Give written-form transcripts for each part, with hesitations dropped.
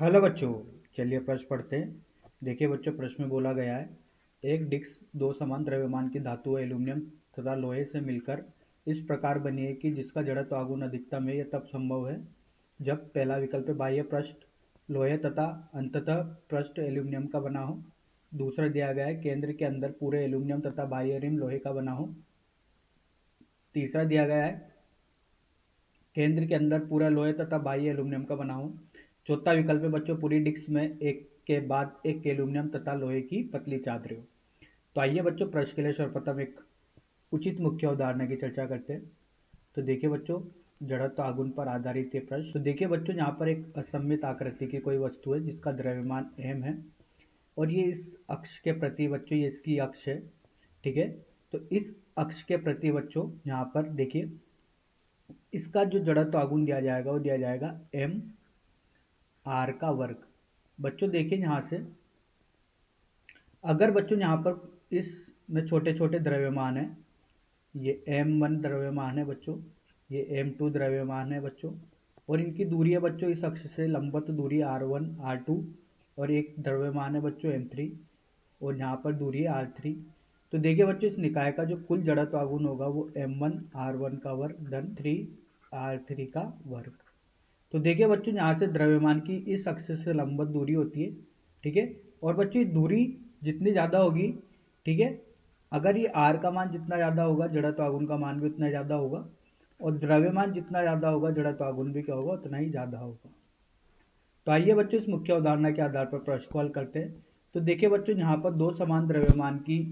Hello बच्चों। चलिए प्रश्न पढ़ते हैं। देखिए बच्चों, प्रश्न में बोला गया है, एक डिस्क दो समान द्रव्यमान की धातु एल्यूमिनियम तथा लोहे से मिलकर इस प्रकार बनी है कि जिसका जड़त्व आघूर्ण अधिकतम है। यह तब संभव है जब पहला विकल्प है, बाह्य पृष्ठ लोहे तथा अंततः पृष्ठ एल्यूमिनियम का बना हो। दूसरा दिया गया है, केंद्र के अंदर पूरे एल्यूमिनियम तथा बाह्य रिम लोहे का बना हो। तीसरा दिया गया है, केंद्र के अंदर पूरा लोहे तथा बाह्य एल्यूमिनियम का बना हो। चौथा विकल्प है बच्चों, पूरी डिस्क में एक के बाद एक एल्यूमिनियम तथा लोहे की पतली चादरें हो। तो आइए बच्चों, प्रश्न के लिए सर्वप्रथम एक उचित मुख्य उदाहरण की चर्चा करते हैं। तो देखिए बच्चों, जड़त्व आघूर्ण पर आधारित ये प्रश्न। तो देखिए बच्चों, यहाँ पर एक असममित आकृति की कोई वस्तु है जिसका द्रव्यमान m है और ये इस अक्ष के प्रति बच्चों, ये इसकी अक्ष है। ठीक है, तो इस अक्ष के प्रति बच्चों यहाँ पर देखिए, इसका जो जड़त्व आघूर्ण दिया जाएगा वो दिया जाएगा m r का वर्ग। बच्चों देखिए यहाँ से, अगर बच्चों यहाँ पर इसमें छोटे छोटे द्रव्यमान है, ये m1 द्रव्यमान है बच्चों, ये m2 द्रव्यमान है बच्चों, और इनकी दूरी है बच्चों इस अक्ष से लंबवत दूरी r1 r2, और एक द्रव्यमान है बच्चों m3, और यहाँ पर दूरी है r3। तो देखिए बच्चों, इस निकाय का जो कुल जड़त्व आघूर्ण होगा वो m1 r1 का वर्ग धन 3 r3 का वर्ग। तो देखिए बच्चों, यहाँ से द्रव्यमान की इस अक्ष से लंबवत दूरी होती है। ठीक है, और बच्चों दूरी जितनी ज़्यादा होगी, ठीक है, अगर ये r का मान जितना ज़्यादा होगा जड़त्व आघूर्ण का मान भी उतना ज़्यादा होगा, और द्रव्यमान जितना ज़्यादा होगा जड़त्व आघूर्ण भी क्या होगा, उतना ही ज़्यादा होगा। तो आइए बच्चों, इस मुख्य उदाहरण के आधार पर प्रश्न को हल करते हैं। तो देखिए बच्चों, यहाँ पर दो समान द्रव्यमान की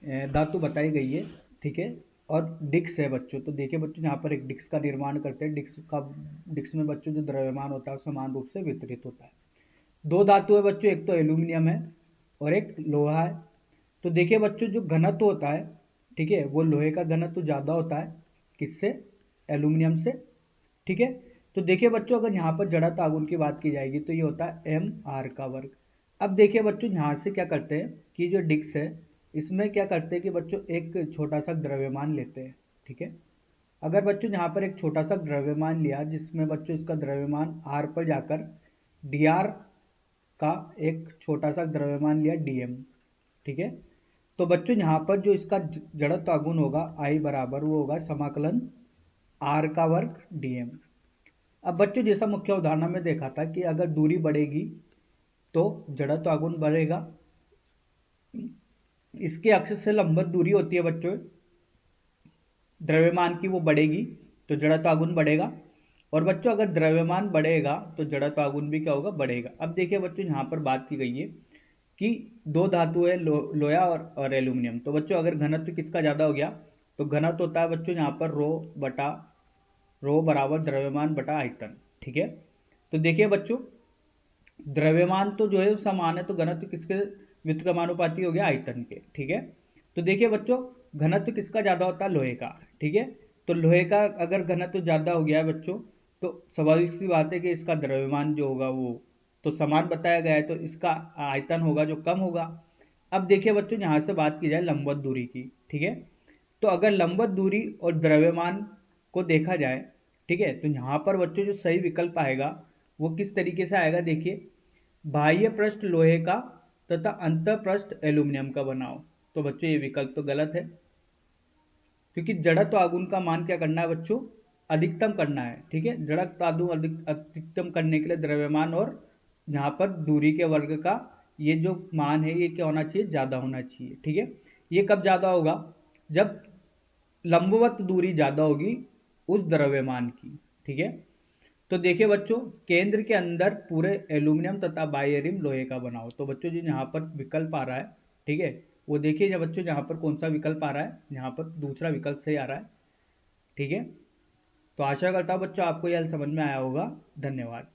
धातु बताई गई है। ठीक है, और डिस्क है बच्चों। तो देखिए बच्चों, यहाँ पर एक डिस्क का निर्माण करते हैं। डिस्क में बच्चों जो द्रव्यमान होता है समान रूप से वितरित होता है। दो धातु है बच्चों, एक तो एल्यूमिनियम है और एक लोहा है। तो देखिए बच्चों, जो घनत्व होता है, ठीक है, वो लोहे का घनत्व ज़्यादा होता है किससे, एल्यूमिनियम से। ठीक है, तो देखिए बच्चों, अगर यहाँ पर जड़त्व आघूर्ण की बात की जाएगी तो ये होता है m r का वर्ग। अब देखिए बच्चों, यहाँ से क्या करते हैं कि जो डिस्क है इसमें क्या करते हैं कि बच्चों एक छोटा सा द्रव्यमान लेते हैं। ठीक है, अगर बच्चों यहाँ पर एक छोटा सा द्रव्यमान लिया जिसमें बच्चों इसका द्रव्यमान r पर जाकर dr का एक छोटा सा द्रव्यमान लिया dm। ठीक है, तो बच्चों यहाँ पर जो इसका जड़त्व आघूर्ण होगा I बराबर वो होगा समाकलन r का वर्ग dm। अब बच्चों, जैसा मुख्य उदाहरण में देखा था कि अगर दूरी बढ़ेगी तो जड़त्व आघूर्ण बढ़ेगा। इसके अक्ष से लंबवत दूरी होती है बच्चों द्रव्यमान की, वो बढ़ेगी तो जड़त्व आघूर्ण बढ़ेगा। और बच्चों, अगर द्रव्यमान बढ़ेगा तो जड़त्व आघूर्ण भी क्या होगा, बढ़ेगा। अब देखिए बच्चों, यहाँ पर बात की गई है कि दो धातु है लोहा और एल्यूमिनियम। तो बच्चों, अगर घनत्व किसका ज़्यादा हो गया तो घनत्व होता है बच्चों यहाँ पर रो बराबर द्रव्यमान बटा आयतन। ठीक है, तो देखिए बच्चों, द्रव्यमान तो जो है समान है, तो घनत्व किसके व्युत्क्रमानुपाती हो गया, आयतन के। ठीक है, तो देखिए बच्चों, घनत्व किसका ज़्यादा होता है, लोहे का। ठीक है, तो लोहे का अगर घनत्व ज़्यादा हो गया है बच्चों, तो स्वाभाविक सी बात है कि इसका द्रव्यमान जो होगा वो तो समान बताया गया है, तो इसका आयतन होगा जो कम होगा। अब देखिए बच्चों, यहाँ से बात की जाए लंबवत दूरी की। ठीक है, तो अगर लंबवत दूरी और द्रव्यमान को देखा जाए, ठीक है, तो यहाँ पर बच्चों जो सही विकल्प आएगा वो किस तरीके से आएगा, देखिए, बाह्य पृष्ठ लोहे का तथा अंत पृष्ठ एल्यूमिनियम का बना हो। तो बच्चों ये विकल्प तो गलत है, क्योंकि जड़त्व आघूर्ण का मान क्या करना है बच्चों, अधिकतम करना है। ठीक है, जड़त्व आघूर्ण अधिकतम करने के लिए द्रव्यमान और यहाँ पर दूरी के वर्ग का ये जो मान है ये क्या होना चाहिए, ज़्यादा होना चाहिए। ठीक है, ये कब ज़्यादा होगा, जब लंबवत दूरी ज़्यादा होगी उस द्रव्यमान की। ठीक है, तो देखिए बच्चों, केंद्र के अंदर पूरे एल्यूमिनियम तथा बाह्य रिम लोहे का बना हो। तो बच्चों जो यहाँ पर विकल्प आ रहा है, ठीक है, वो देखिए जब बच्चों यहाँ पर कौन सा विकल्प आ रहा है, यहाँ पर दूसरा विकल्प सही आ रहा है। ठीक है, तो आशा करता हूँ बच्चों आपको यह समझ में आया होगा। धन्यवाद।